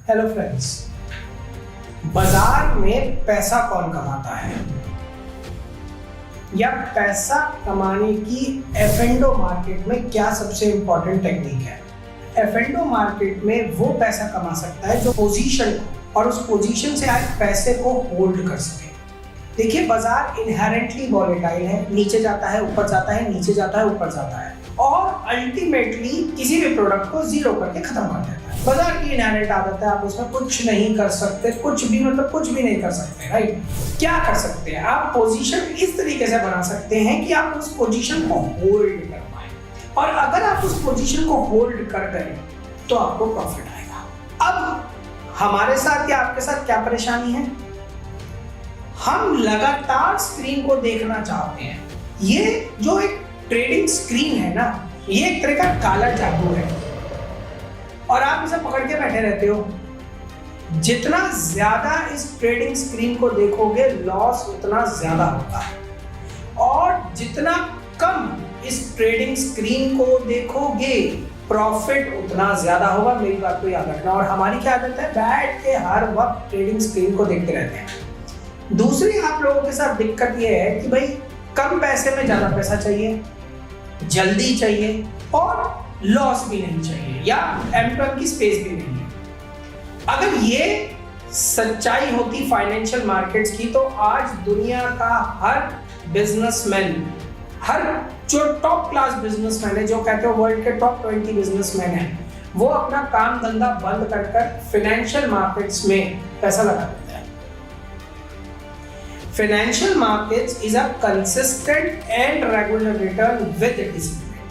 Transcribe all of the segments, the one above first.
Hello friends, बाजार में पैसा कौन कमाता है या पैसा कमाने की एफ&ओ मार्केट में क्या सबसे इंपॉर्टेंट टेक्निक है? एफ&ओ मार्केट में वो पैसा कमा सकता है जो पोजीशन को और उस पोजीशन से आए पैसे को होल्ड कर सके। देखिए, बाजार इनहेरेंटली वॉलेटाइल है, नीचे जाता है ऊपर जाता है, नीचे जाता है ऊपर जाता है और अल्टीमेटली किसी भी प्रोडक्ट को जीरो करके खत्म कर देता है। बाजार की इनहेरेंट आदत है, आप उसमें कुछ नहीं कर सकते, कुछ भी नहीं कर सकते, राइट? क्या कर सकते हैं? आप पोजीशन इस तरीके से बना सकते हैं कि आप उस पोजीशन को होल्ड कर पाए, और अगर आप उस पोजीशन को होल्ड कर गए तो आपको प्रॉफिट आएगा। अब हमारे साथ या आपके साथ क्या परेशानी है? हम लगातार स्क्रीन को देखना चाहते हैं। ये जो एक ट्रेडिंग स्क्रीन है ना, ये एक तरह का काला जादू है और आप इसे पकड़ के बैठे रहते हो। जितना ज्यादा इस ट्रेडिंग स्क्रीन को देखोगे, लॉस उतना ज्यादा होगा, और जितना कम इस ट्रेडिंग स्क्रीन को देखोगे, प्रॉफिट उतना ज्यादा होगा। मेरी बात को याद रखना। और हमारी क्या आदत है? बैठ के हर वक्त ट्रेडिंग स्क्रीन को देखते रहते हैं। दूसरी आप लोगों के साथ दिक्कत यह है कि भाई कम पैसे में ज्यादा पैसा चाहिए, जल्दी चाहिए और लॉस भी नहीं चाहिए, या एम्प्लॉय की स्पेस भी नहीं है। अगर ये सच्चाई होती फाइनेंशियल मार्केट्स की, तो आज दुनिया का हर बिजनेसमैन, हर जो टॉप क्लास बिजनेसमैन है, जो कहते हैं वर्ल्ड के टॉप 20 बिजनेसमैन हैं, वो अपना काम धंधा बंद कर फाइनेंशियल मार्केट्स में पैसा लगा देते हैं। Financial markets is a consistent and regular return with discipline.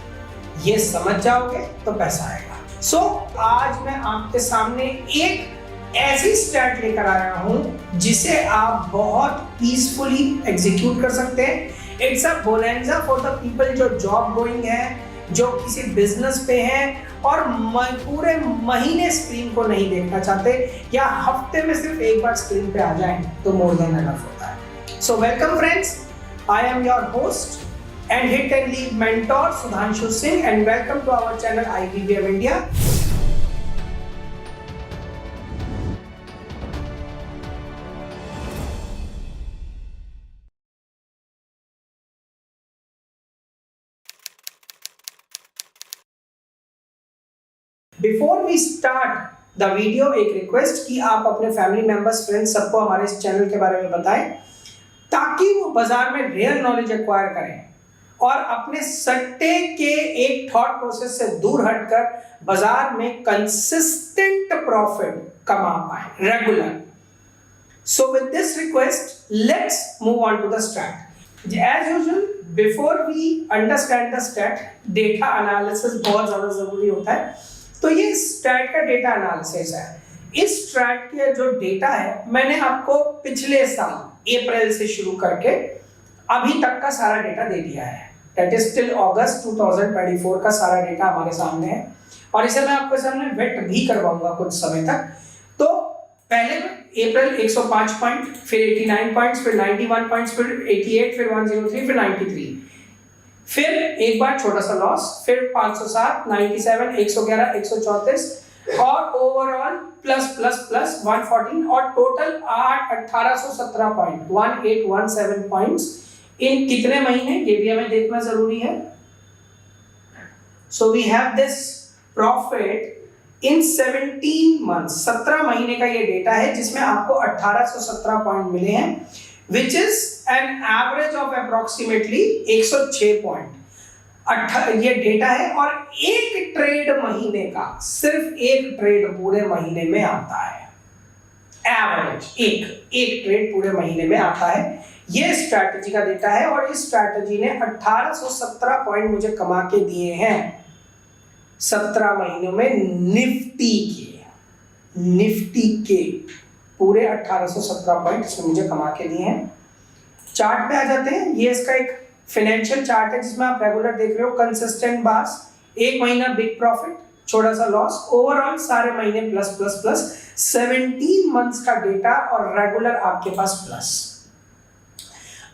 ये समझ जाओगे तो पैसा आएगा। So, आज मैं आपके सामने एक ऐसी स्ट्रैट लेकर आया हूं जिसे आप बहुत पीसफुली एग्जीक्यूट कर सकते हैं। It's a bonanza for the people जो जॉब गोइंग है, जो किसी बिजनेस पे हैं और पूरे महीने स्क्रीन को नहीं देखना चाहते, या हफ्ते में सिर्फ एक बार स्क्रीन पे आ जाएं तो मोर देन एनफ होता है। So welcome friends, I am your host and hit and lead mentor Sudhanshu Singh, and welcome to our channel IBBM India. Before we start the video, एक रिक्वेस्ट कि आप अपने family members, friends सबको हमारे इस channel के बारे में बताएं, ताकि वो बाजार में रियल नॉलेज एक्वायर करें और अपने सट्टे के एक थॉट प्रोसेस से दूर हटकर बाजार में कंसिस्टेंट प्रॉफिट कमा पाए regular. So with this request, let's move on to the strat. As usual, before we understand the strat, data analysis बहुत ज्यादा जरूरी होता है। तो ये स्ट्रैट का डेटा एनालिसिस है। इस स्ट्रैट के जो डेटा है, मैंने आपको पिछले साल अप्रैल से शुरू करके अभी तक का सारा डेटा दे दिया है। दैट इज टिल अगस्त 2024 का सारा डेटा हमारे सामने है, और इसे मैं आपके सामने वेट भी करवाऊंगा कुछ समय तक। तो पहले अप्रैल 105 पॉइंट, फिर 89 पॉइंट्स, फिर 91 पॉइंट्स, फिर 88, फिर 103, फिर 93, फिर एक बार छोटा सा लॉस, फिर 507, 97, 111, 134 और ओवरऑल प्लस प्लस प्लस 114, और टोटल 1817 पॉइंट, 1817 पॉइंट्स इन कितने महीने, ये भी हमें देखना जरूरी है। So we have this profit in 17 months, 17 महीने का ये डेटा है जिसमें आपको 1817 पॉइंट मिले हैं, which is an average of approximately 106 point. ये डेटा है, और एक ट्रेड महीने का, सिर्फ एक ट्रेड पूरे महीने में आता है। एवरेज एक ट्रेड पूरे महीने में आता है। ये स्ट्रैटेजी का डेटा है, और इस स्ट्रैटेजी ने 1817 पॉइंट मुझे कमा के दिए हैं 17 महीनों में। निफ्टी के पूरे 1817 पॉइंट इसने मुझे कमा के दिए हैं। चार्ट पे आ जाते हैं। ये इसका एक फाइनेंशियल चार्ट है जिसमें आप रेगुलर देख रहे हो कंसिस्टेंट बार्स, एक महीना बिग प्रॉफिट, छोटा सा लॉस, ओवरऑल सारे महीने प्लस प्लस प्लस, 17 मंथ्स का डेटा और रेगुलर आपके पास प्लस।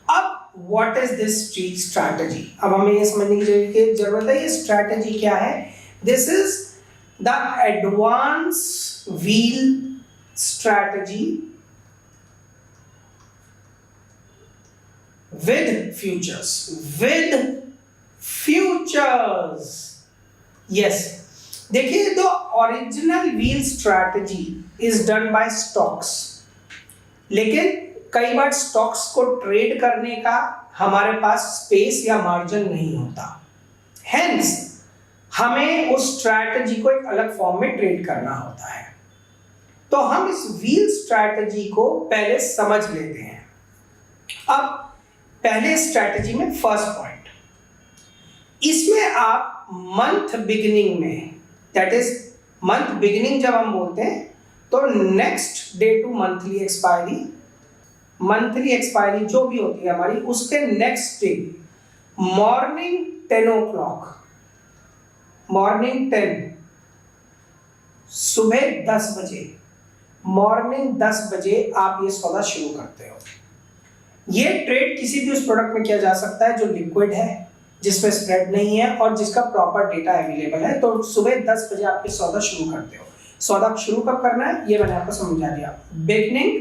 अब व्हाट इज दिस स्ट्रैटेजी? अब हमें ये समझने की जरूरत है, ये स्ट्रैटेजी क्या है? This is the advance wheel strategy with futures. Yes, देखिए, the original wheel strategy is done by stocks, लेकिन कई बार स्टॉक्स को ट्रेड करने का हमारे पास स्पेस या मार्जिन नहीं होता, हेंस हमें उस स्ट्रैटेजी को एक अलग फॉर्म में ट्रेड करना होता है। तो हम इस व्हील स्ट्रैटेजी को पहले समझ लेते हैं। अब पहले स्ट्रैटेजी में फर्स्ट पॉइंट, इसमें आप मंथ बिगिनिंग में, दैट इज मंथ बिगिनिंग जब हम बोलते हैं तो next day to monthly expiry जो भी होती है हमारी, उसके next day morning 10 o'clock, morning 10, सुबह 10 बजे, मॉर्निंग 10 बजे आप ये सौदा शुरू करते हो। ये ट्रेड किसी भी उस प्रोडक्ट में किया जा सकता है जो लिक्विड है, जिसमें स्प्रेड नहीं है और जिसका प्रॉपर डेटा अवेलेबल है। तो सुबह 10 बजे आप ये सौदा शुरू करते हो। सौदा शुरू कब करना है ये मैंने आपको समझा दिया। Beginning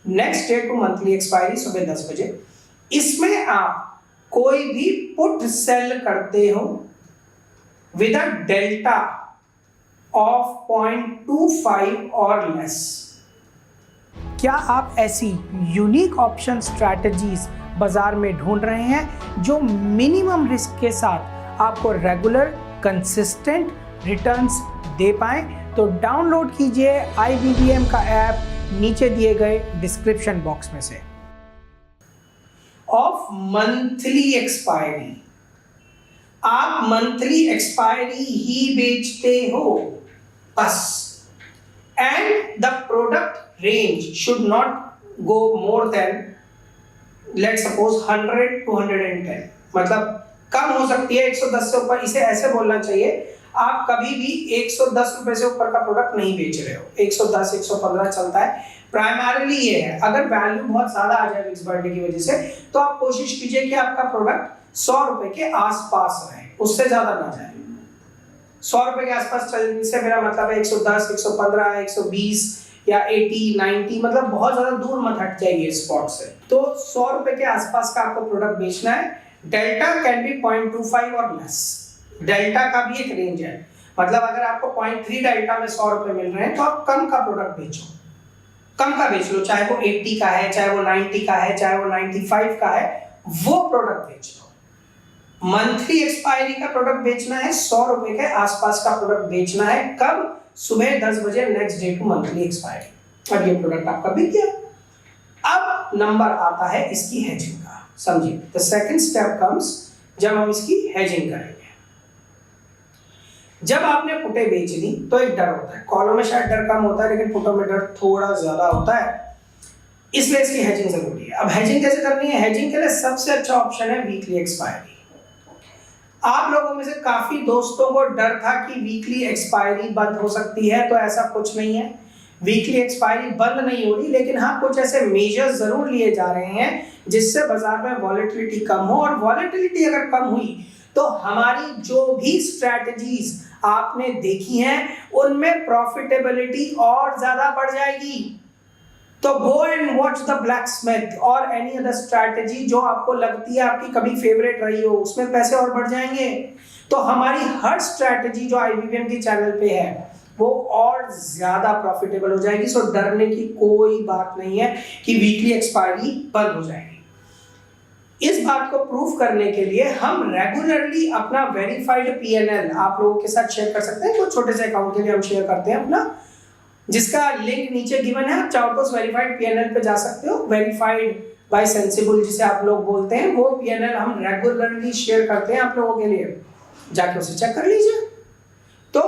next day to monthly expiry सुबह 10 बजे। इसमें आप कोई भी पुट सेल करते हो विद अ डेल्टा ऑफ 0.25 और लेस। क्या आप ऐसी यूनिक ऑप्शन स्ट्रैटेजीज बाजार में ढूंढ रहे हैं जो मिनिमम रिस्क के साथ आपको रेगुलर कंसिस्टेंट रिटर्न्स दे पाएं? तो डाउनलोड कीजिए IBBM का ऐप नीचे दिए गए डिस्क्रिप्शन बॉक्स में से। ऑफ मंथली एक्सपायरी, आप मंथली एक्सपायरी ही बेचते हो बस, and the product range should not go more than let's suppose 100 to 110, मतलब कम हो सकती है 110 से ऊपर। इसे ऐसे बोलना चाहिए, आप कभी भी 110 रुपए से ऊपर का प्रोडक्ट नहीं बेच रहे हो। 110 115 चलता है, प्राइमरीली ये है। अगर वैल्यू बहुत ज्यादा आ जाए मिक्स बर्थडे की वजह से, तो आप कोशिश कीजिए कि आपका प्रोडक्ट 100 रुपए के आसपास रहे, उससे ज्यादा ना जाए। 100 रुपए के आसपास चलने से मेरा मतलब है 110 115 120 या 80 90, मतलब बहुत ज्यादा दूर मत हट जाइए स्पॉट से। तो 100 रुपए के आसपास का आपको प्रोडक्ट बेचना है। डेल्टा कैन बी 0.25 और लेस। डेल्टा का भी एक रेंज है, मतलब अगर आपको 0.3 डेल्टा में 100 रुपए मिल रहे हैं तो आप कम का प्रोडक्ट बेचो, कम का बेच लो, चाहे वो 80 का है, चाहे वो 90 का है, चाहे वो 95 का है, वो प्रोडक्ट बेच लो। मंथली एक्सपायरी का प्रोडक्ट बेचना है, 100 रुपए के आसपास का प्रोडक्ट बेचना है। कब? सुबह 10 बजे next day to monthly expiry. अब ये प्रोडक्ट आपका बिक गया। अब नंबर आता है इसकी हेजिंग का। समझिए, द सेकंड स्टेप कम्स जब हम इसकी हेजिंग करेंगे। जब आपने पुटे बेच ली तो एक डर होता है, कॉलों में शायद डर कम होता है लेकिन पुटों में डर थोड़ा ज्यादा होता है, इसलिए इसकी हेजिंग जरूरी है। अब हेजिंग कैसे करनी है? हेजिंग के लिए सबसे अच्छा ऑप्शन है वीकली एक्सपायरी। आप लोगों में से काफी दोस्तों को डर था कि वीकली एक्सपायरी बंद हो सकती है, तो ऐसा कुछ नहीं है। वीकली एक्सपायरी बंद नहीं हो रही, लेकिन हाँ कुछ ऐसे मेजर्स जरूर लिए जा रहे हैं जिससे बाजार में वॉलेटिलिटी कम हो। और वॉलेटिलिटी अगर कम हुई तो हमारी जो भी स्ट्रैटेजीज आपने देखी हैं उनमें प्रॉफिटेबिलिटी और ज्यादा बढ़ जाएगी। तो go and watch the blacksmith और एनी अदर स्ट्रैटेजी जो आपको लगती है आपकी कभी फेवरेट रही हो, उसमें पैसे और बढ़ जाएंगे। तो हमारी हर स्ट्रैटेजी जो IBBM के चैनल पे है वो और ज्यादा प्रॉफिटेबल हो जाएगी। सो डरने की कोई बात नहीं है कि वीकली एक्सपायरी बंद हो जाएगी। इस बात को प्रूव करने के लिए हम रेगुलरली अपना वेरीफाइड PNL आप लोगों के साथ शेयर कर सकते हैं। कुछ छोटे से अकाउंट के लिए हम शेयर करते हैं अपना, जिसका लिंक नीचे गिवन है। आप चाहो तो उस वेरीफाइड PNL पे जा सकते हो। वेरीफाइड बाय सेंसिबल जिसे आप लोग बोलते हैं, वो PNL हम रेगुलरली शेयर करते हैं आप लोगों के लिए, जाके उसे चेक कर लीजिए। तो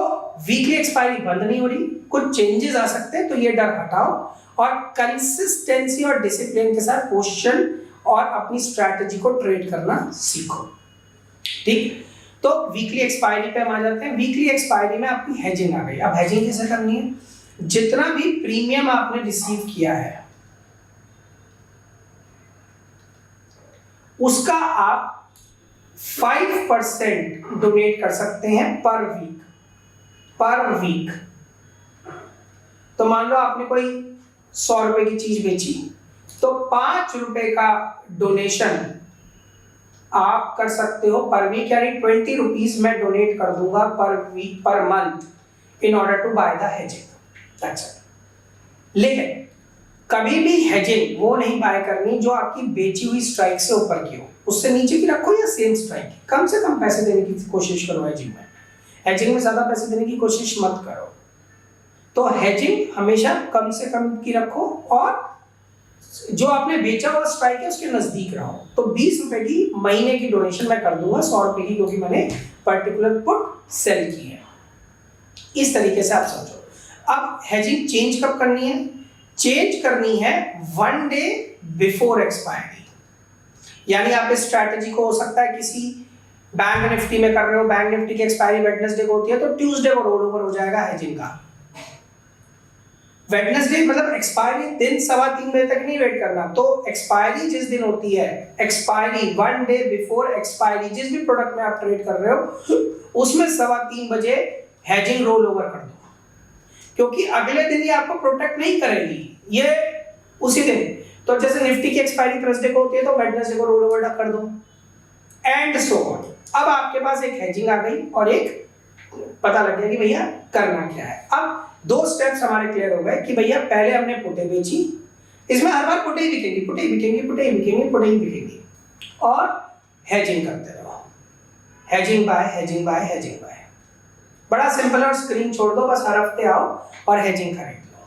वीकली एक्सपायरी बंद नहीं हो रही, कुछ चेंजेस आ सकते हैं, तो ये डर हटाओ और कंसिस्टेंसी और डिसिप्लिन के साथ पोजीशन और अपनी स्ट्रैटेजी को ट्रेड करना सीखो। ठीक, तो वीकली एक्सपायरी पे हम आ जाते हैं। वीकली एक्सपायरी में आपकी हेजिंग आ गई। अब हेजिंग कैसे करनी है? जितना भी प्रीमियम आपने रिसीव किया है उसका आप 5% डोनेट कर सकते हैं पर वीक। तो मान लो आपने कोई 100 रुपए की चीज बेची, तो 5 रुपए का डोनेशन आप कर सकते हो पर वीक, यानी 20 रुपीज मैं डोनेट कर दूंगा per week, per month, in order to buy the hedging. अच्छा, लेकिन कभी भी हेजिंग वो नहीं बाय करनी जो आपकी बेची हुई स्ट्राइक से ऊपर की हो। उससे नीचे की रखो या सेम स्ट्राइक, कम से कम पैसे देने की कोशिश करो हेजिंग में। हेजिंग में ज्यादा पैसे देने की कोशिश मत करो। तो हेजिंग हमेशा कम से कम की रखो और जो आपने बेचा हुआ स्ट्राइक है उसके नजदीक रहो। तो 20 रुपए की महीने की डोनेशन मैं कर दूंगा 100 रुपए की, क्योंकि मैंने पर्टिकुलर पुट सेल की है। इस तरीके से आप समझो। अब हेजिंग चेंज कब करनी है? चेंज करनी है 1 डे बिफोर एक्सपायरी। यानी आप इस स्ट्रैटेजी को हो सकता है किसी बैंक निफ्टी में कर रहे हो, बैंक निफ्टी की एक्सपायरी वेडनेसडे को होती है, तो ट्यूसडे को रोल ओवर हो जाएगा हेजिंग का। वेडनेसडे मतलब एक्सपायरी दिन 3:15 बजे तक नहीं वेट करना। तो एक्सपायरी जिस दिन होती है, एक्सपायरी 1 डे बिफोर एक्सपायरी, जिस भी प्रोडक्ट में आप ट्रेड कर रहे हो उसमें 3:15 बजे हेजिंग रोल ओवर कर दो, क्योंकि अगले दिन ये आपको प्रोटेक्ट नहीं करेगी, ये उसी दिन। तो जैसे निफ्टी की एक्सपायरी थर्सडे को होती है, तो वेडनेसडे को रोल ओवर कर दो, एंड सो ऑन। अब आपके पास एक हेजिंग आ गई और एक पता लग गया कि भैया करना क्या है। अब 2 स्टेप्स हमारे क्लियर हो गए कि भैया पहले हमने पुटे बेची, इसमें हर बार पुटे ही बिकेंगी, पुटे ही बिकेंगी, पुटे ही बिकेंगी, पुटे ही बिकेंगी, और हेजिंग करते रहो, hedging buy, hedging buy, hedging buy. बड़ा सिंपल है, और स्क्रीन छोड़ दो, बस हर हफ्ते आओ और हेजिंग खरीद लो।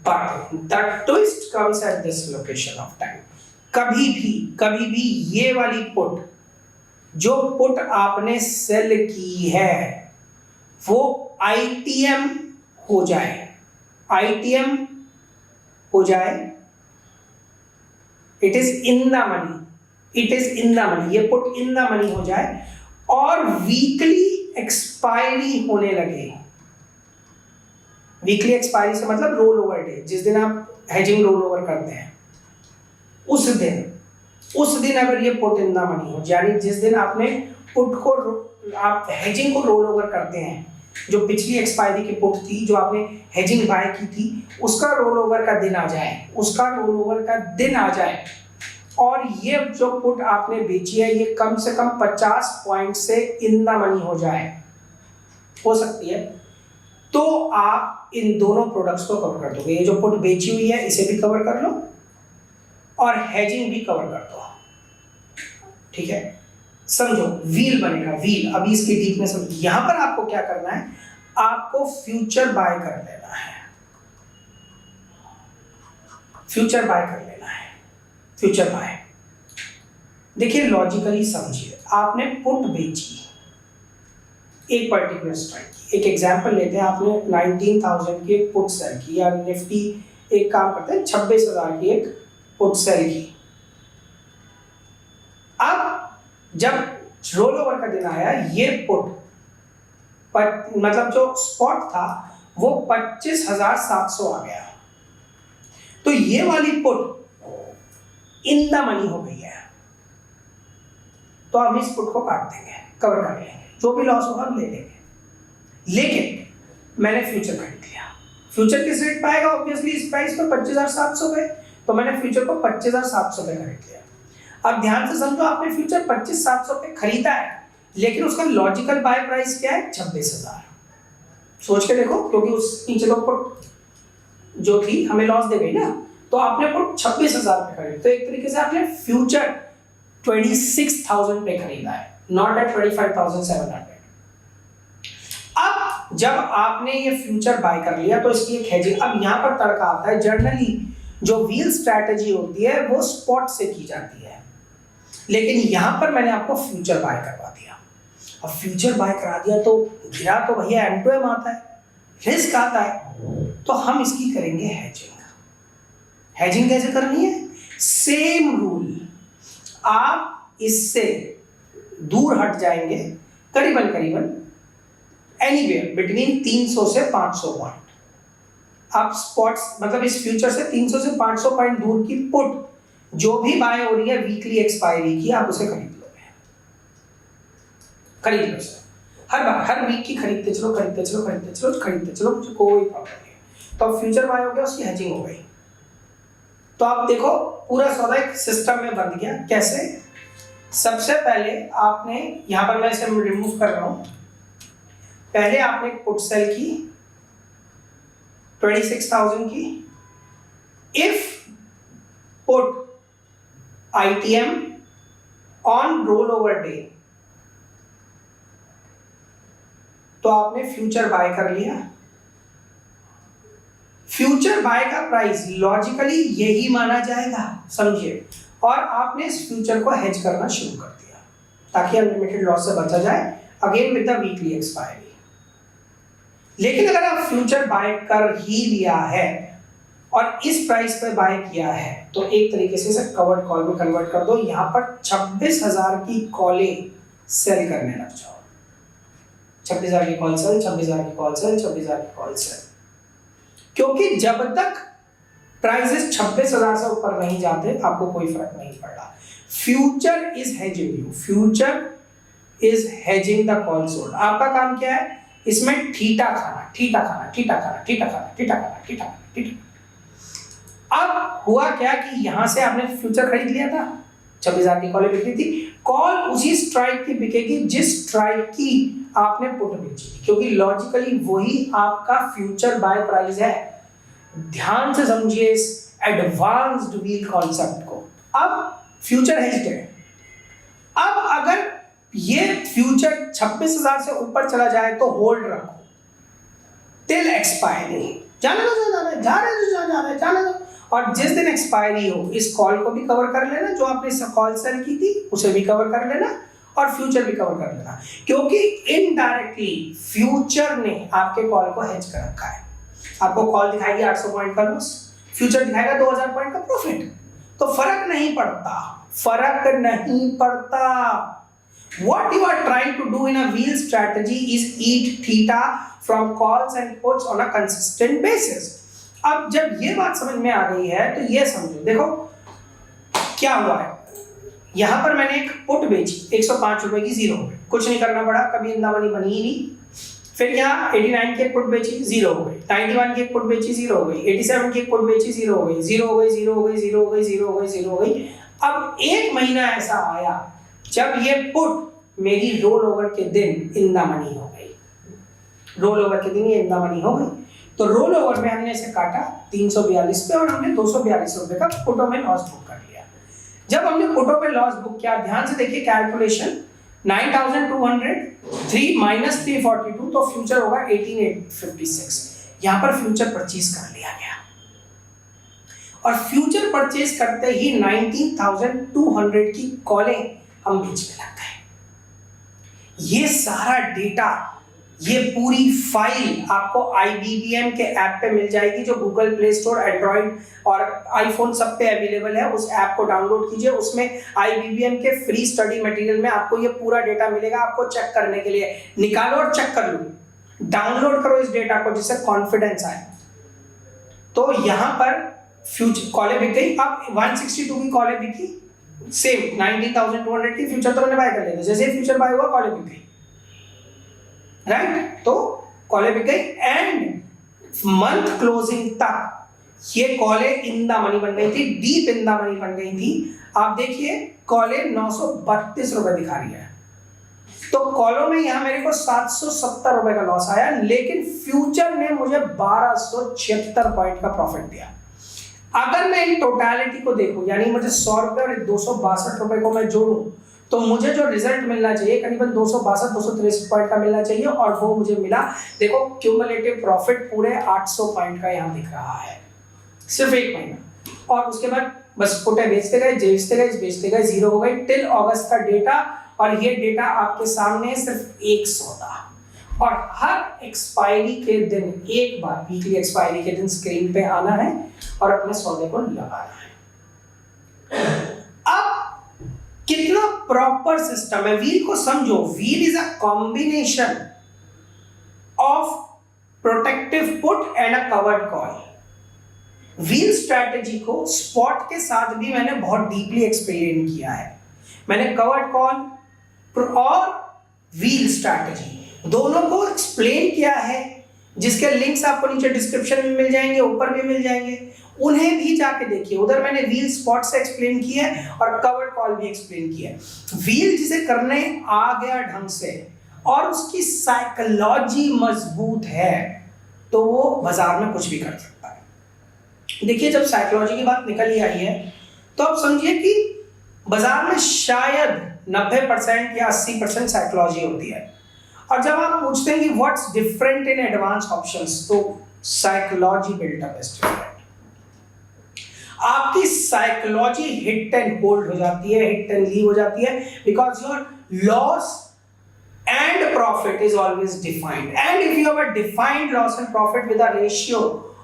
But the twist comes at this location of time. कभी भी ये वाली पुट, जो पुट आपने सेल की है, वो आईटीएम हो जाए, आईटीएम हो जाए, it is in the money, it is in the money, ये पुट इन द मनी हो जाए और वीकली एक्सपायरी होने लगे। वीकली एक्सपायरी से मतलब रोल ओवर डे, जिस दिन आप हेजिंग रोल ओवर करते हैं उस दिन अगर ये पुट इन द मनी हो, यानी जिस दिन आपने पुट को, आप हेजिंग को रोल ओवर करते हैं, जो पिछली एक्सपायरी की पुट थी जो आपने हेजिंग बाय की थी, उसका रोल ओवर का दिन आ जाए, उसका रोल ओवर का दिन आ जाए, और ये जो पुट आपने बेची है ये कम से कम 50 पॉइंट से इन द मनी हो जाए, हो सकती है, तो आप इन दोनों प्रोडक्ट्स को कवर कर दोगे। ये जो पुट बेची हुई है इसे भी कवर कर लो और हेजिंग भी कवर कर दो, ठीक है। समझो, व्हील बनेगा, व्हील। अभी इसकी डीपनेस समझो। यहां पर आपको क्या करना है, आपको फ्यूचर बाय कर लेना है, फ्यूचर बाय कर लेना है, फ्यूचर बाय। देखिए लॉजिकली समझिए, आपने पुट बेची एक पर्टिकुलर स्ट्राइक की, एक एग्जांपल लेते हैं, आपने 19,000 की एक पुट सेल की, या निफ्टी एक काम करते हैं 26,000 की एक पुट सेल की। अब जब रोल ओवर का दिन आया, ये पुट मतलब जो स्पॉट था वो 25,700 आ गया, तो ये वाली पुट इन द मनी हो गई है, तो हम इस पुट को काट देंगे, कवर कर लेंगे, जो भी लॉस होगा हम ले लेंगे। लेकिन मैंने फ्यूचर खरीद लिया, फ्यूचर किस रेट पाएगा, ऑब्वियसली इस प्राइस पर 25,700 पे, तो मैंने फ्यूचर को 25,700 पे खरीद लिया। अब ध्यान से समझो, आपने फ्यूचर 25,700 पे खरीदा है, लेकिन उसका लॉजिकल बाय प्राइस क्या है, 26,000। सोच के देखो, क्योंकि उस नीचे तो पुट जो थी हमें लॉस दे गई ना, तो आपने पुट 26,000 पे खरीदा, तो एक तरीके से आपने फ्यूचर 26,000 पे खरीदा है, नॉट एट 25,700। अब जब आपने ये फ्यूचर बाय कर लिया तो इसकी एक हेजिंग, अब यहां पर तड़का आता है। जनरली जो व्हील स्ट्रैटेजी होती है वो स्पॉट से की जाती है, लेकिन यहां पर मैंने आपको फ्यूचर बाय करवा दिया। अब फ्यूचर बाय करा दिया तो गिरा तो भैया एम टू एम आता है, रिस्क आता है, तो हम इसकी करेंगे हेजिंग। हेजिंग कैसे करनी है, सेम रूल, आप इससे दूर हट जाएंगे करीबन एनीवेयर बिटवीन 300 से 500 पॉइंट। आप स्पॉट्स मतलब इस फ्यूचर से 300 से 500 पॉइंट दूर की पुट जो भी बाय हो रही है वीकली एक्सपायरी की, आप उसे खरीद लोगे, खरीद लो सर। हर वीक की खरीदते चलो, मुझे कोई प्रॉब्लम नहीं। तो अब फ्यूचर बाय हो गया, उसकी हेजिंग हो गई। तो आप देखो पूरा सौदा एक सिस्टम में बन गया। कैसे? सबसे पहले आपने, यहां पर मैं इसे रिमूव कर रहा हूं, पहले आपने पुट सेल की 26,000 की। If put ITM on roll over day, तो आपने फ्यूचर बाय कर लिया। फ्यूचर बाय का प्राइस लॉजिकली यही माना जाएगा, समझिए, और आपने इस फ्यूचर को हेज करना शुरू कर दिया ताकि अनलिमिटेड लॉस से बचा जाए, again with the weekly expiry. लेकिन अगर आप फ्यूचर बाय कर ही लिया है और इस प्राइस पे बाय किया है, तो एक तरीके से इसे कवर्ड कॉल में कन्वर्ट कर दो। यहां पर 26,000 की कॉलें सेल करने लग जाओ। 26,000 की कॉल सेल, 26,000 की कॉल सेल, 26,000 की कॉल सेल, क्योंकि जब तक प्राइसेस 26,000 से ऊपर नहीं जाते आपको कोई फर्क नहीं पड़ रहा। Future is hedging you, future is hedging the call sold. आपका काम क्या है? इसमें थीटा खाना, थीटा खाना, थीटा खाना, थीटा खाना, थीटा खाना, थीटा खाना, थीटा। अब हुआ क्या कि यहां से आपने फ्यूचर खरीद लिया था, 26,000 की कॉल बिकी थी। कॉल उसी स्ट्राइक की बिकेगी जिस स्ट्राइक की आपने पुट बेची थी, क्योंकि लॉजिकली वही आपका फ्यूचर बाय प्राइस है। ध्यान से समझिए इस एडवांस्ड व्हील कॉन्सेप्ट को। अब फ्यूचर हेज्ड है। अब अगर ये फ्यूचर 26,000 से ऊपर चला जाए तो होल्ड रखो टिल एक्सपायरी। जाने दो। और जिस दिन एक्सपायरी हो इस कॉल को भी कवर कर लेना, जो आपने कॉल सेल की थी उसे भी कवर कर लेना और फ्यूचर भी कवर कर लेना, क्योंकि इनडायरेक्टली फ्यूचर ने आपके कॉल को हेज कर रखा है। आपको कॉल दिखाएगी 800 पॉइंट का लॉस, फ्यूचर दिखाएगा 2000 पॉइंट का प्रॉफिट। तो फर्क नहीं पड़ता। What you are trying to do in a wheel strategy is eat theta from calls and puts on a consistent basis. अब जब ये बात समझ में आ गई है तो ये समझो, देखो क्या हुआ है। यहां पर मैंने एक पुट बेची 105 रुपए की, 0 हो गई, कुछ नहीं करना पड़ा, कभी इंदामनी बनी ही नहीं। फिर यहाँ 89 की एक पुट बेची, 0 हो गई, 91 की एक पुट बेची, 0 हो गई, 87 की एक पुट बेची, 0 हो गई, 0 हो गई, 0 हो गई, 0 हो गई, 0 हो गई, 0 हो गई। अब एक महीना ऐसा आया जब ये पुट मेरी रोल ओवर के दिन इंदामनी हो गई, रोल ओवर के दिन ये इंदामनी हो गई। तो रोल ओवर में हमने इसे काटा 342 पे और हमने 242 रुपए का पुटों में लॉस बुक कर लिया। जब हमने पुटों पे लॉस बुक किया, ध्यान से देखिए कैलकुलेशन, 9200 3 माइनस 342, तो फ्यूचर होगा 18856। यहां पर फ्यूचर परचेज कर लिया गया और फ्यूचर परचेज करते ही 19,200 की कॉलें हम बेचने लग गए। ये सारा डेटा, ये पूरी फाइल आपको IBBM के ऐप पे मिल जाएगी, जो गूगल प्ले स्टोर, एंड्रॉइड और आईफोन सब पे अवेलेबल है। उस ऐप को डाउनलोड कीजिए, उसमें IBBM के फ्री स्टडी मटेरियल में आपको ये पूरा डेटा मिलेगा। आपको चेक करने के लिए निकालो और चेक कर लो, डाउनलोड करो इस डेटा को, जिससे कॉन्फिडेंस आए। तो यहां पर फ्यूचर कॉलें बिक गई। अब 162 की कॉलें बिकी, सेम 19,200 की, फ्यूचर तो मैंने बाय कर लिया था। जैसे फ्यूचर बाय हुआ कॉलें बिक गई, राइट? तो कॉलें बिक गई एंड मंथ क्लोजिंग तक ये कॉलें इन द मनी बन गई थी, डीप इन द मनी बन गई थी। आप देखिए कॉलें 932 रुपए दिखा रही है। तो कॉलों में यहां मेरे को 770 रुपए का लॉस आया, लेकिन फ्यूचर ने मुझे 1276 पॉइंट का प्रॉफिट दिया। अगर मैं इन टोटलिटी को देखूं, यानी मुझे 100 रुपए और 262 रुपए को मैं जोड़ूं, तो मुझे जो रिजल्ट मिलना चाहिए करीबन 262-263 पॉइंट का मिलना चाहिए, और वो मुझे मिला। देखो क्यूमुलेटिव प्रॉफिट पूरे 800 पॉइंट का यहां दिख रहा है, सिर्फ एक महीना। और उसके बाद बस पुटे बेचते गए, बेचते गए, 0 हो गई टिल अगस्त का डेटा। और ये डेटा आपके सामने सिर्फ एक सौदा, और हर एक्सपायरी के दिन एक बार, वीकली एक्सपायरी के दिन स्क्रीन पे आना है और अपने सौदे को लगाना है। अब कितना प्रॉपर सिस्टम है, व्हील को समझो। Wheel is a combination of protective put and a covered call. Wheel strategy को स्पॉट के साथ भी मैंने बहुत डीपली एक्सप्लेन किया है। मैंने कवर्ड कॉल और व्हील स्ट्रैटेजी दोनों को एक्सप्लेन किया है, जिसके लिंक्स आपको नीचे डिस्क्रिप्शन में मिल जाएंगे, ऊपर भी मिल जाएंगे, उन्हें भी जाके देखिए। उधर मैंने व्हील स्पॉट से एक्सप्लेन किया है और कवर्ड कॉल भी एक्सप्लेन किया है। व्हील जिसे करने आ गया ढंग से और उसकी साइकोलॉजी मजबूत है तो वो बाजार में कुछ भी कर सकता है। देखिए, जब साइकोलॉजी की बात निकल ही आई है तो आप समझिए कि बाजार में शायद 90% या 80% साइकोलॉजी होती है। और जब आप पूछते हैं कि what's different in advance options, तो साइकोलॉजी बिल्टअप इज डिफरेंट। आपकी साइकोलॉजी हिट एंड होल्ड हो जाती है, हिट एंड लीव हो जाती है, because your loss and profit is always defined. And if you have a defined loss and profit with a ratio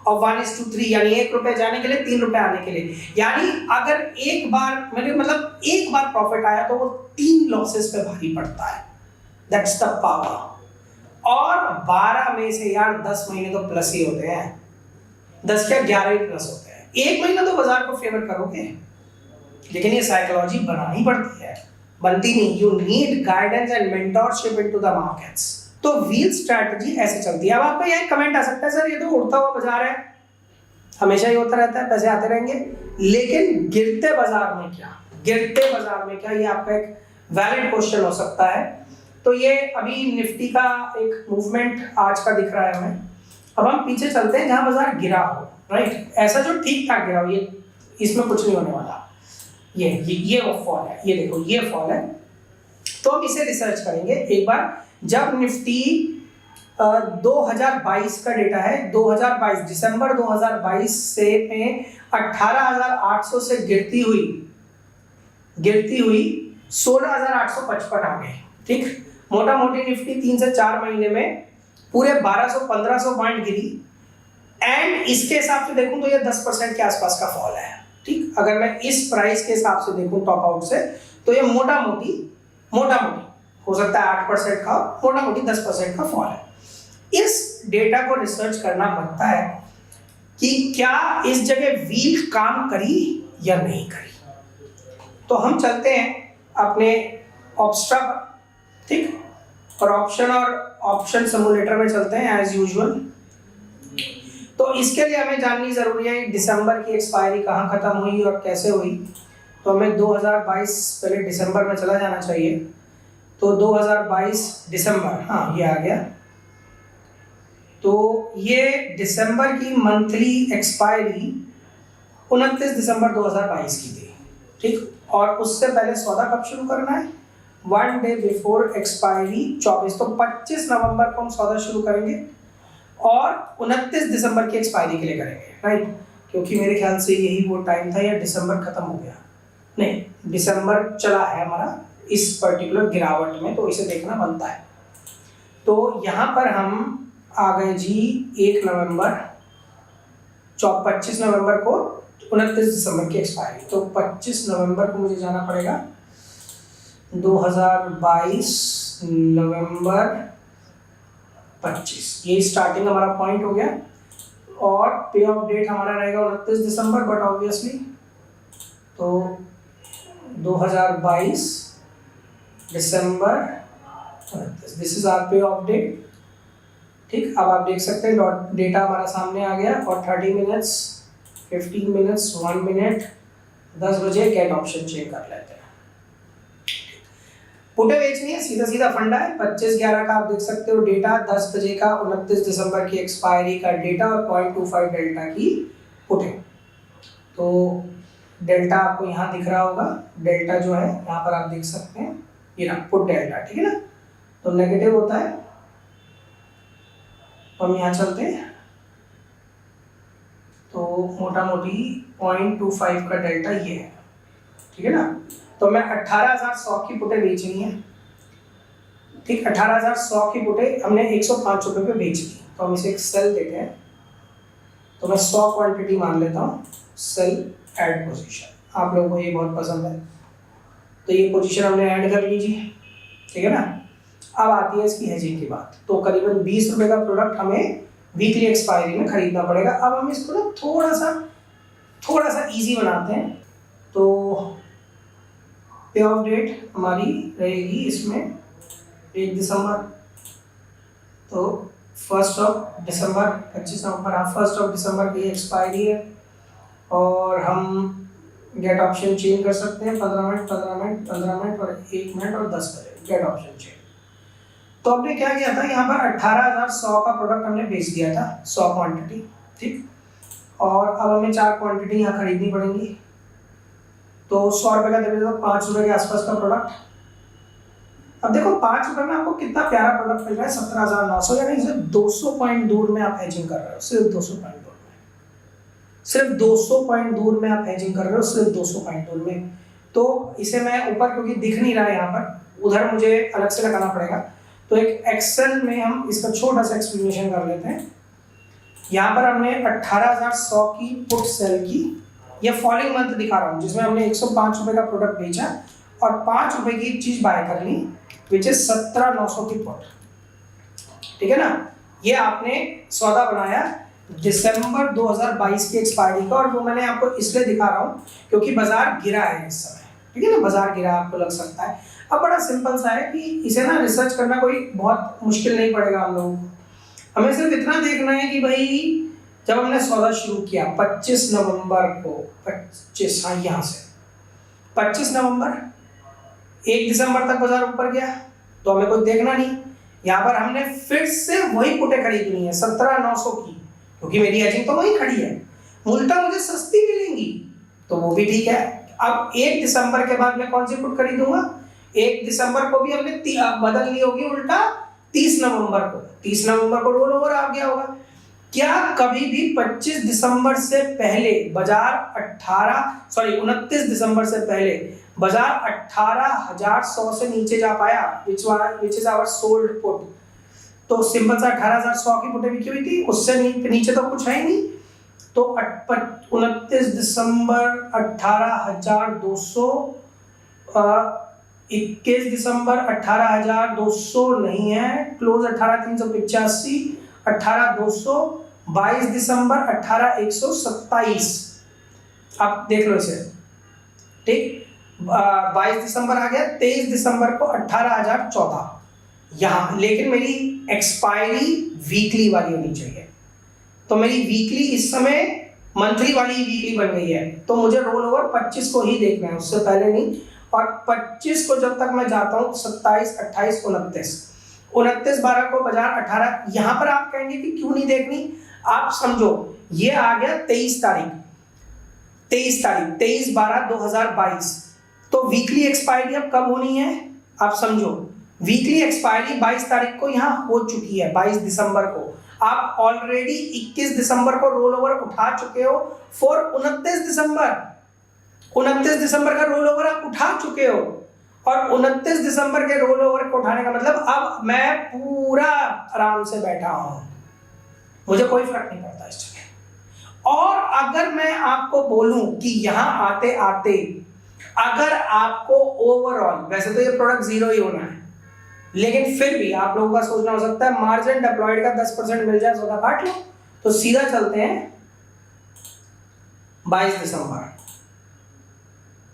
of 1:3, यानी 1 रुपए जाने के लिए 3 रुपए आने के लिए, यानी अगर एक बार मतलब एक बार प्रॉफिट आया तो वो 3 लॉसेस पे भारी पड़ता है। That's the power. और 12 में से यार 10 महीने तो प्लस ही होते हैं, 10 क्या 11 ही प्लस होते हैं। एक महीना तो बाजार को फेवर करोगे, लेकिन ये साइकोलॉजी बनानी पड़ती है, बनती नहीं। You need guidance and mentorship into the markets. तो व्हील स्ट्रैटेजी ऐसे चलती है। अब आपका यहाँ कमेंट आ सकता है, सर ये तो उड़ता हुआ बाजार है, हमेशा ही होता रहता है, पैसे आते रहेंगे, लेकिन गिरते बाजार में क्या, गिरते बाजार में क्या, ये आपका एक वैलिड क्वेश्चन हो सकता है। तो ये अभी निफ्टी का एक मूवमेंट आज का दिख रहा है हमें। अब हम पीछे चलते हैं जहां बाजार गिरा हो, राइट, ऐसा जो ठीक ठाक गिरा हो, ये इसमें कुछ नहीं होने वाला, ये वो फॉल है, ये देखो ये फॉल है। तो हम इसे रिसर्च करेंगे एक बार। जब निफ्टी 2022 का डेटा है, 2022 दिसंबर 2022 से में 18,800 से गिरती हुई 16,855 आ गए। ठीक, मोटा मोटी निफ्टी 3 से 4 महीने में पूरे 1200-1500 पॉइंट गिरी। एंड इसके हिसाब से देखूं तो ये 10% के आसपास का फॉल है। ठीक, अगर मैं इस प्राइस के हिसाब से देखूं टॉप आउट से, तो ये मोटा मोटी हो सकता है 8% का, मोटा मोटी 10% का फॉल है। इस डेटा को रिसर्च करना बनता है कि क्या इस जगह व्हील काम करी या नहीं करी। तो हम चलते हैं अपने ऑप्स्ट्रा पर, ठीक, और ऑप्शन सिमुलेटर में चलते हैं एज यूजुअल। तो इसके लिए हमें जाननी जरूरी है दिसंबर की एक्सपायरी कहाँ खत्म हुई और कैसे हुई। तो हमें 2022 पहले दिसंबर में चला जाना चाहिए। तो 2022 दिसंबर, हाँ ये आ गया। तो ये दिसंबर की मंथली एक्सपायरी 29 दिसंबर 2022 की थी। ठीक, और उससे पहले सौदा कब शुरू करना है, 1 डे बिफोर एक्सपायरी 24। तो 25 नवंबर को हम सौदा शुरू करेंगे और 29 दिसंबर की एक्सपायरी के लिए करेंगे, राइट, क्योंकि मेरे ख्याल से यही वो टाइम था, या दिसंबर खत्म हो गया, नहीं दिसंबर चला है हमारा इस पर्टिकुलर गिरावट में, तो इसे देखना बनता है। तो यहाँ पर हम आ गए जी 1 नवंबर, 25 नवंबर को 29 दिसंबर की एक्सपायरी। तो 25 नवंबर को मुझे जाना पड़ेगा 2022 नवंबर 25, ये स्टार्टिंग हमारा पॉइंट हो गया। और पे ऑफ डेट हमारा रहेगा 29 दिसंबर, बट ऑब्वियसली तो 2022 दिसंबर 29, दिस इज आवर पे ऑफ डेट। ठीक, अब आप देख सकते हैं डेटा हमारा सामने आ गया। और 30 मिनट्स, 15 मिनट्स, 1 मिनट, 10 बजे कैट ऑप्शन चेक कर लेते हैं। पुटे बेचनी है, सीधा सीधा फंडा है। 25/11 का आप देख सकते हो डेटा, 10 बजे का 29 दिसंबर की एक्सपायरी का डेटा और 0.25 डेल्टा की पुटे। तो डेल्टा आपको यहाँ दिख रहा होगा, डेल्टा जो है यहाँ पर आप देख सकते हैं, ये ना पुट डेल्टा, ठीक है ना, तो नेगेटिव होता है। तो हम यहाँ चलते हैं, तो मोटा मोटी 0.25 का डेल्टा ये है, ठीक है ना। तो मैं 18,100 की पुटे बेचनी है। ठीक, 18,100 की पुटे हमने 105 रुपये पे बेच दी, तो हम इसे एक सेल देते हैं। तो मैं 100 क्वांटिटी मान लेता हूँ, सेल ऐड पोजीशन। आप लोगों को ये बहुत पसंद है, तो ये पोजीशन हमने ऐड कर लीजिए, ठीक है ना। अब आती है इसकी हेजिंग की बात। तो करीबन 20 रुपये का प्रोडक्ट हमें वीकली एक्सपायरी में खरीदना पड़ेगा। अब हम इसको ना थोड़ा सा इजी बनाते हैं। तो पे ऑफ डेट हमारी रहेगी इसमें 1 दिसंबर, तो 1 दिसंबर 25 नवंबर, हाँ 1 दिसंबर की एक्सपायरी है और हम गेट ऑप्शन चेंज कर सकते हैं 15 मिनट 15 मिनट 15 मिनट और 1 मिनट और 10 बजे गेट ऑप्शन चेंज। तो हमने क्या किया था, यहाँ पर 18,100 का प्रोडक्ट हमने बेच दिया था, 100 क्वांटिटी, ठीक। और अब हमें 4 क्वांटिटी यहाँ खरीदनी पड़ेंगी, तो 100 रुपये का दे दो, 5 रुपये के आसपास का प्रोडक्ट। अब देखो 5 रुपये में आपको कितना प्यारा प्रोडक्ट मिल रहा है, 17,900, यानी सिर्फ 200 पॉइंट दूर में आप हेजिंग कर रहे हो, सिर्फ 200 पॉइंट दूर में, सिर्फ 200 पॉइंट दूर में आप हेजिंग कर रहे हो, सिर्फ 200 पॉइंट दूर में। तो इसे मैं ऊपर क्योंकि दिख नहीं रहा है यहाँ पर, उधर मुझे अलग से लगाना पड़ेगा, तो एक एक्सेल में हम इसका छोटा सा एक्सप्लेनेशन कर लेते हैं। यहाँ पर हमने 18,100 की पुट सेल की, ये फॉलोइंग मंथ दिखा रहा हूँ, जिसमें हमने 105 रुपये का प्रोडक्ट बेचा और 5 रुपये की एक चीज बाय कर ली, विच इज 17,900 की पुट, ठीक है ना। ये आपने सौदा बनाया दिसंबर 2022 की एक्सपायरी का, और वो मैंने आपको इसलिए दिखा रहा हूँ क्योंकि बाजार गिरा है इस समय, ठीक है ना, बाजार गिरा आपको लग सकता है। अब बड़ा सिंपल सा है कि इसे ना रिसर्च करना कोई बहुत मुश्किल नहीं पड़ेगा हम लोगों को, हमें सिर्फ इतना देखना है कि भाई जब हमने सौदा शुरू किया 25 नवंबर को, 25, हाँ यहाँ से 25 नवंबर, 1 दिसंबर तक बाजार ऊपर गया तो हमें कुछ देखना नहीं। यहाँ पर हमने फिर से वही पुटें खरीदनी है 17,900 की, क्योंकि मेरी एजिंग तो वही खड़ी है, मूलतः मुझे सस्ती मिलेंगी तो वो भी ठीक है। अब 1 दिसंबर के बाद मैं कौन सी पुट खरीदूंगा, 1 दिसंबर को भी हमने बदल ली होगी उल्टा 30 नवंबर को, 30 नवंबर को रोल ओवर आ गया होगा। क्या कभी भी 25 दिसंबर से पहले बाजार 29 दिसंबर से पहले बाजार 18,100 से नीचे जा पाया, which is our sold put? तो सिंपल सा 18,100 की पुटें बिकी हुई थी, उससे नीचे तो कुछ है ही नहीं। तो 29 दिसंबर 18,200, 21 दिसंबर 18,200 नहीं है, क्लोज 18,385, 18,200, 22 दिसंबर 18,127, आप देख लो इसे, ठीक। 22 दिसंबर आ गया, 23 दिसंबर को 18,014 यहाँ, लेकिन मेरी एक्सपायरी वीकली वाली होनी चाहिए, तो मेरी वीकली इस समय मंथली वाली वीकली बन गई है, तो मुझे रोल ओवर 25 को ही देखना है, उससे पहले नहीं। और 25 को जब तक मैं जाता हूँ 27, 28, 29 को बाजार 18, यहाँ पर आप कहेंगे कि क्यों नहीं देखनी, आप समझो ये आ गया 23 तारीख 23/12/2022, तो वीकली एक्सपायरी अब कब होनी है आप समझो, वीकली एक्सपायरी 22 तारीख को यहाँ हो चुकी है, 22 दिसंबर को। आप ऑलरेडी 21 दिसंबर को रोल ओवर उठा चुके हो फॉर 29 दिसंबर का रोल ओवर आप उठा चुके हो, और 29 दिसंबर के रोल ओवर को उठाने का मतलब अब मैं पूरा आराम से बैठा हूं, मुझे कोई फर्क नहीं पड़ता इस जगह। और अगर मैं आपको बोलूं कि यहां आते आते अगर आपको ओवरऑल, वैसे तो ये प्रोडक्ट जीरो ही होना है, लेकिन फिर भी आप लोगों का सोचना हो सकता है मार्जिन डिप्लॉयड का 10% मिल जाए, सौदा काट लो। तो सीधा चलते हैं 22 दिसंबर,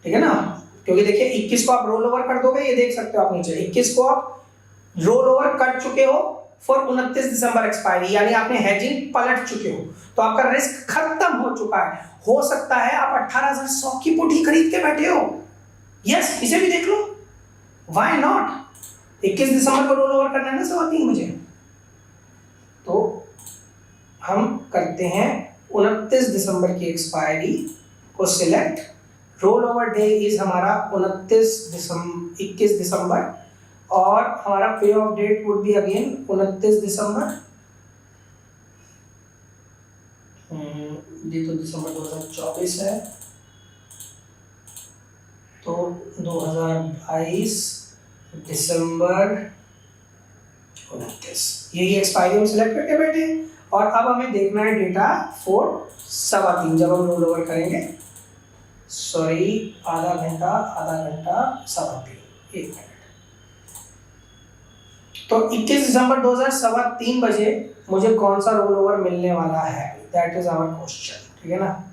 ठीक है ना, क्योंकि देखिए 21 को आप रोल ओवर कर दोगे, ये देख सकते हो आप नीचे, 21 को आप रोल ओवर कर चुके हो फॉर 29 दिसंबर एक्सपायरी, यानी आपने हेजिंग पलट चुके हो, तो आपका रिस्क खत्म हो चुका है। हो सकता है आप 18,100 की पुट ही खरीद के बैठे हो, यस, इसे भी देख लो, व्हाई नॉट। 21 दिसंबर को रोल ओवर करना है ना 3:15 बजे, तो हम करते हैं 29 दिसंबर की एक्सपायरी को select, roll over day is हमारा 21 दिसंबर, और हमारा pay off date would be again 29 December, ये तो दिसंबर 2024 है, तो 2022 दिसंबर 29, यही एक्सपायरी हम सिलेक्ट करके बैठे हैं। और अब हमें देखना है डेटा फॉर 3:15 जब हम रोल ओवर करेंगे, सॉरी आधा घंटा 3:15, 1 मिनट। तो 21 दिसंबर 2003 बजे मुझे कौन सा रोल ओवर मिलने वाला है, दैट इज आवर क्वेश्चन, ठीक है ना।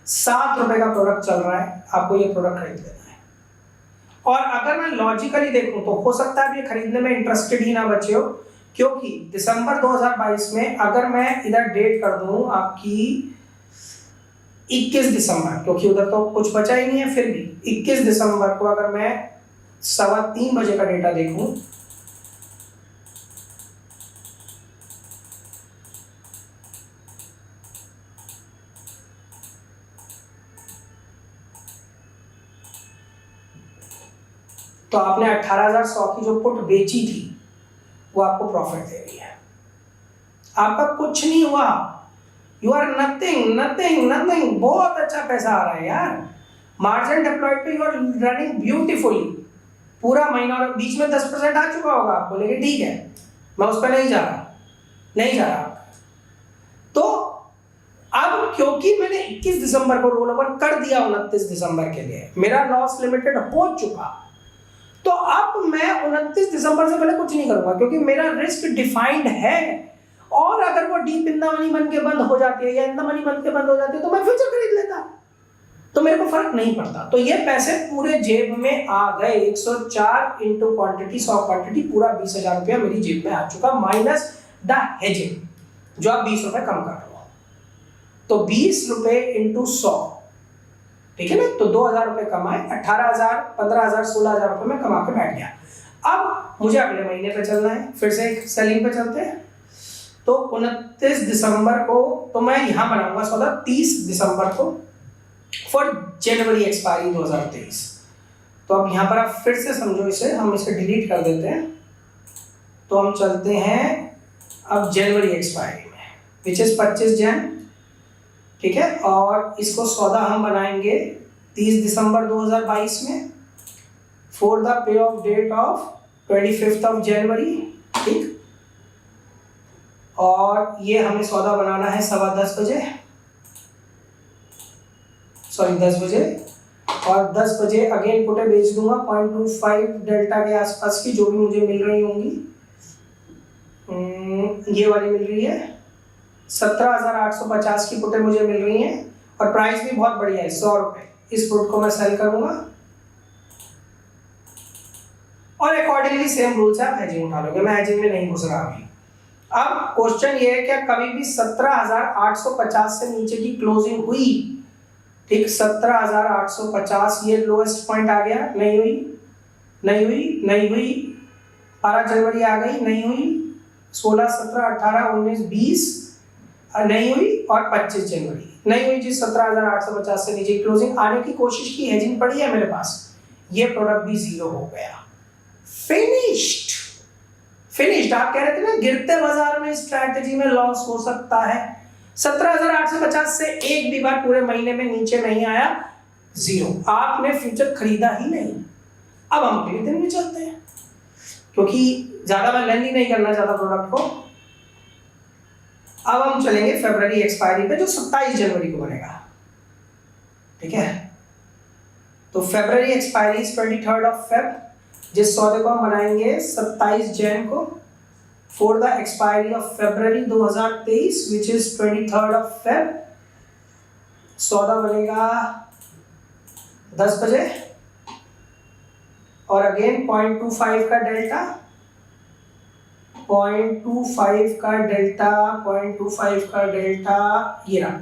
7 रुपए का प्रोडक्ट चल रहा है, आपको ये प्रोडक्ट खरीद लेना है, और अगर मैं लॉजिकली देखूं तो हो सकता है ये खरीदने में इंटरेस्टेड ही ना बचे हो, क्योंकि दिसंबर 2022 में अगर मैं इधर डेट कर दूं आपकी 21 दिसंबर, क्योंकि उधर तो कुछ बचा ही नहीं है, फिर भी 21 दिसंबर को अगर मैं 3:15 बजे का डेटा देखूं तो आपने 18,100 की जो पुट बेची थी वो आपको प्रॉफिट दे रही है। आपका कुछ नहीं हुआ, you are nothing nothing nothing. बहुत अच्छा पैसा आ रहा है यार, मार्जिन डिप्लॉयड पे यू आर रनिंग ब्यूटीफुली। पूरा महीना और बीच में 10% आ चुका होगा आपको, लेकिन ठीक है, मैं उस पर नहीं जा रहा। तो अब क्योंकि मैंने 21 दिसंबर को रोल ओवर कर दिया 29 दिसंबर के लिए, मेरा लॉस लिमिटेड हो चुका, तो अब मैं 29 दिसंबर से पहले कुछ नहीं करूंगा, क्योंकि मेरा रिस्क डिफाइंड है। और अगर वो डीप इन द मनी बन के बंद हो जाती है या इन द मनी बन के बंद हो जाती है तो मैं फ्यूचर खरीद लेता, तो मेरे को फर्क नहीं पड़ता। तो ये पैसे पूरे जेब में आ गए। 104 इंटू क्वांटिटी 100 क्वांटिटी, पूरा 20,000 रुपया मेरी जेब में आ चुका, माइनस द हेजिंग जो आप 20 रुपए कम कर रहे हो। तो 20 रुपए इंटू 100, ठीक है ना, तो 2,000 रुपए कमाए, 18,000 15,000 16,000 रुपए में कमा के बैठ गया। अब मुझे अगले महीने पे चलना है, फिर से एक सेलिंग पे चलते हैं। तो 29 दिसंबर को तो मैं यहां बनाऊंगा सौदा 30 दिसंबर को फॉर जनवरी एक्सपायरी 2023। तो अब यहां पर आप फिर से समझो इसे, हम इसे डिलीट कर देते हैं। तो हम चलते हैं अब जनवरी एक्सपायरी में, विच इज 25 जन, ठीक है। और इसको सौदा हम बनाएंगे 30 दिसंबर 2022 में for the pay off date of 25 of January, ठीक। और ये हमें सौदा बनाना है 10:15 बजे, सॉरी 10 बजे। और 10 बजे अगेन पुटे बेच दूंगा 0.25 डेल्टा के आसपास की, जो भी मुझे मिल रही होंगी। ये वाली मिल रही है 17,850 की पुटें मुझे मिल रही हैं, और प्राइस भी बहुत बढ़िया है, 100 रुपए। इस पुट को मैं सेल करूंगा और अकॉर्डिंगली सेम रूल्स आप हेजिंग उठा लोगे, मैं हेजिंग में नहीं घुस रहा अभी। अब क्वेश्चन ये है, क्या कभी भी 17,850 से नीचे की क्लोजिंग हुई, ठीक, 17,850 ये लोएस्ट पॉइंट आ गया, नहीं हुई, नहीं हुई, नहीं हुई। 12 जनवरी आ गई, नहीं हुई। 16, 17, 18, 19, 20 नहीं हुई, और 25 जनवरी नहीं हुई जी। 17,850 से नीचे क्लोजिंग आने की कोशिश की, हेजिंग पड़ी है मेरे पास, ये प्रोडक्ट भी जीरो हो गया, फिनिश्ड। आप कह रहे थे ना गिरते बाजार में स्ट्रैटेजी में लॉस हो सकता है। 17,850 से एक भी बार पूरे महीने में नीचे नहीं आया, जीरो। आपने फ्यूचर खरीदा ही नहीं। अब हम अगले दिन में चलते हैं, क्योंकि ज्यादा मैं लेंथ ही नहीं करना चाहता प्रोडक्ट को। अब हम चलेंगे फरवरी एक्सपायरी पे, जो 27 जनवरी को बनेगा, ठीक है। तो फरवरी एक्सपायरी 23 ऑफ फेब, जिस सौदे को हम बनाएंगे 27 जैन को for the expiry of February 2023, which is 23 of Feb. सौदा बनेगा 10 बजे, और अगेन 0.25 का डेल्टा, 0.25 का डेल्टा, 0.25 का डेल्टा, ये रहा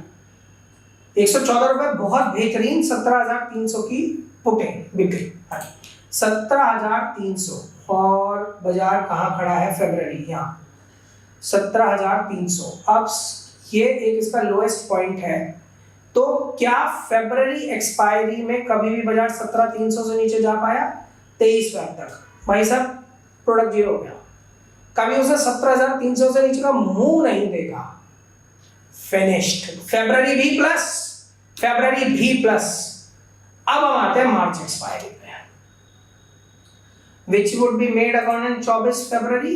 114 रुपए। बहुत बेहतरीन 17,300 की पुटें बिक्री, 17,300। और बाजार कहाँ खड़ा है, फरवरी, यहाँ 17,300। अब ये एक इसका लोएस्ट पॉइंट है। तो क्या फरवरी एक्सपायरी में कभी भी बाजार 17,300 से नीचे जा पाया? 23 फेब तक भाई साहब प्रोडक्ट जीरो हो गया। कभी उसे 17,300 से नीचे का मुंह नहीं देगा, फिनिश्ड। फरवरी भी प्लस। अब हम आते हैं मार्च एक्सपायरी पे, which would be made according 24 फरवरी।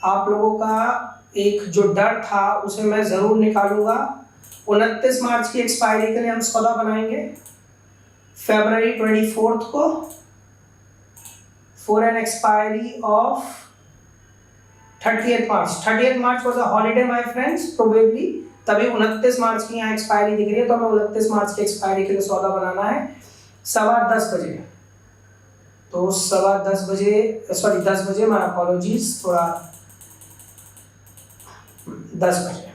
आप लोगों का एक जो डर था उसे मैं जरूर निकालूंगा। 29 मार्च की एक्सपायरी के लिए हम सौदा बनाएंगे फरवरी 24 को for an expiry of 30th March. 30th March was a holiday my friends, probably, तभी 29 मार्च की यहाँ एक्सपायरी दिख रही है। तो हमें 29 मार्च की एक्सपायरी के लिए सौदा बनाना है 10:15 बजे, तो 10:15 बजे, सॉरी 10 बजे, माय अपॉलॉजीज, थोड़ा 10 बजे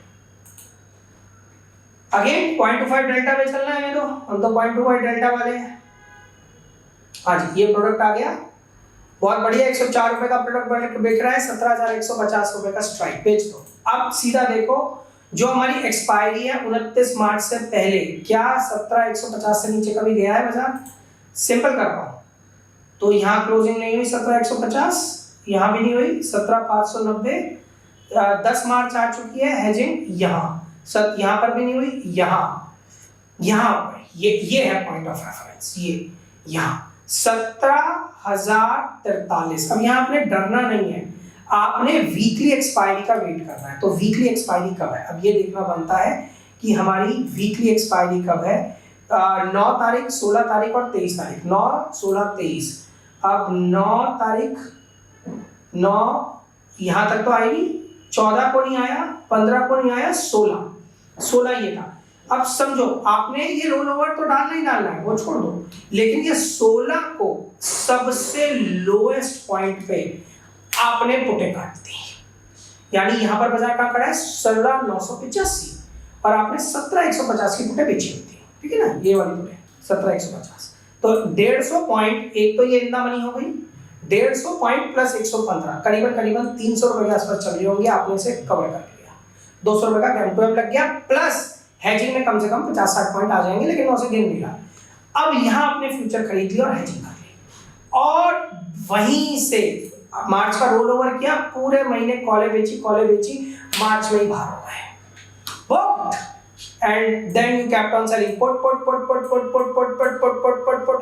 अगेन 0.25 डेल्टा में चलना है, तो हम तो 0.25 डेल्टा वाले हैं। हाँ जी, ये प्रोडक्ट आ गया, बहुत बढ़िया, 104 रुपए का प्रोडक्ट बिक रहा है, 17,150 रुपए का स्ट्राइक, बेच दो। अब सीधा देखो, जो हमारी एक्सपायरी है 29 मार्च से पहले, क्या 17,150 से नीचे कभी गया है बाजार? सिंपल कर रहा हूं, तो यहाँ क्लोजिंग नहीं हुई 17,150, यहाँ भी नहीं हुई 17,590, 10 मार्च आ चुकी है हेजिंग, यहाँ पर भी नहीं हुई, यहाँ ये है पॉइंट ऑफ रेफरेंस, ये यहाँ 17,043। अब यहाँ आपने डरना नहीं है, आपने वीकली एक्सपायरी का वेट करना है। तो वीकली एक्सपायरी कब है, अब ये देखना बनता है कि हमारी वीकली एक्सपायरी कब है। 9 तारीख, 16 तारीख और 23 तारीख, 9, 16, 23। अब 9 तारीख, 9 यहाँ तक तो आएगी, 14 को नहीं आया, 15 को नहीं आया, 16 ये था। अब समझो, आपने ये रोल ओवर तो डालना ही डालना है, वो छोड़ दो, लेकिन ये 16 को सबसे लोएस्ट पॉइंट पे आपने पुटे काट दी, यानी यहां पर बाजार का खड़ा है 16,985 और आपने 17,150 की पुटे बेची हुई थी, ठीक है ना, ये वाली पुटे 17,150। तो 150 पॉइंट, एक तो ये इंदा मनी हो गई, 150 पॉइंट प्लस 115, करीबन 300 रुपए के आसपास चल रही होंगी, आपने से कवर कर लिया, 200 रुपए का गेम टू एम लग गया, प्लस हेजिंग में कम से कम 50-60 पॉइंट आ जाएंगे, लेकिन वहां से गेन मिला। अब यहां आपने फ्यूचर खरीद लिया और हेजिंग कर ली, और वहीं से मार्च का रोल ओवर किया, पूरे महीने कॉले बेची, मार्च में ही बाहर हो गए, and then you kept on selling put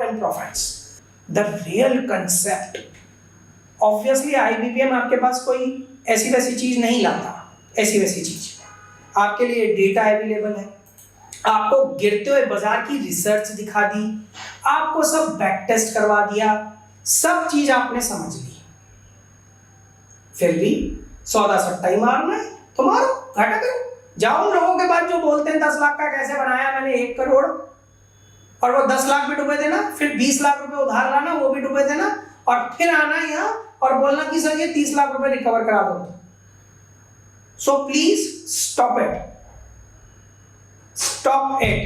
and profits. The real concept, obviously IBPM आपके पास कोई ऐसी वैसी चीज नहीं लाता, ऐसी वैसी चीज आपके लिए डेटा अवेलेबल है, आपको गिरते हुए बाजार की रिसर्च दिखा दी, आपको सब बैक टेस्ट करवा दिया, सब चीज आपने समझ ली, फिर भी सौदा सट्टा ही मारना है तो मारो, घाटा करो। जाओ उन लोगों के बाद जो बोलते हैं 10 लाख का कैसे बनाया मैंने 1 करोड़, और वो 10 लाख भी डूबे देना, फिर 20 लाख रुपए उधार लाना, वो भी डूबे देना, और फिर आना यहाँ और बोलना कि सर ये 30 लाख रुपए रिकवर करा दो। So please stop it.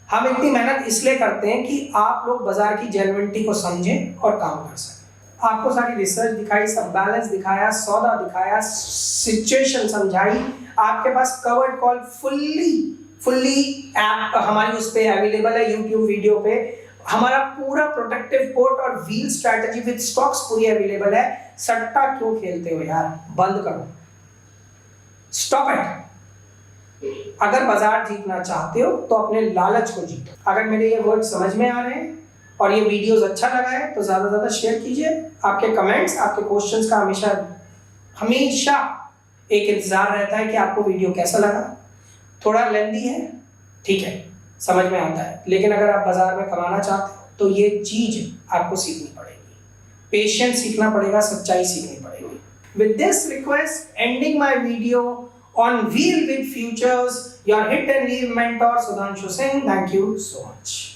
हम इतनी मेहनत इसलिए करते हैं कि आप लोग बाजार की जेन्युइनिटी को समझें और काम कर सकें। आपको सारी रिसर्च दिखाई, सब बैलेंस दिखाया, सौदा दिखाया, सिचुएशन समझाई, आपके पास कवर्ड कॉल फुल्ली ऐप हमारी उस पे अवेलेबल है, यूट्यूब वीडियो पे हमारा पूरा प्रोटेक्टिव पोर्ट और व्हील स्ट्रैटेजी विद स्टॉक्स पूरी अवेलेबल है। सट्टा क्यों खेलते हो यार, बंद करो, स्टॉप इट। अगर बाजार जीतना चाहते हो तो अपने लालच को जीतो। अगर मेरे ये वर्ड समझ में आ रहे हैं और ये वीडियोस अच्छा लगा है तो ज़्यादा से ज़्यादा शेयर कीजिए। आपके कमेंट्स, आपके क्वेश्चंस का हमेशा एक इंतज़ार रहता है कि आपको वीडियो कैसा लगा। थोड़ा लेंदी है, ठीक है, समझ में आता है, लेकिन अगर आप बाजार में कमाना चाहते हो तो ये चीज़ आपको सीखनी पड़ेगी, पेशेंस सीखना पड़ेगा, सच्चाई सीखनी पड़ेगी। With this request, ending my video on Wheel with Futures, your hit and leave mentor Sudhanshu Singh. Thank you so much.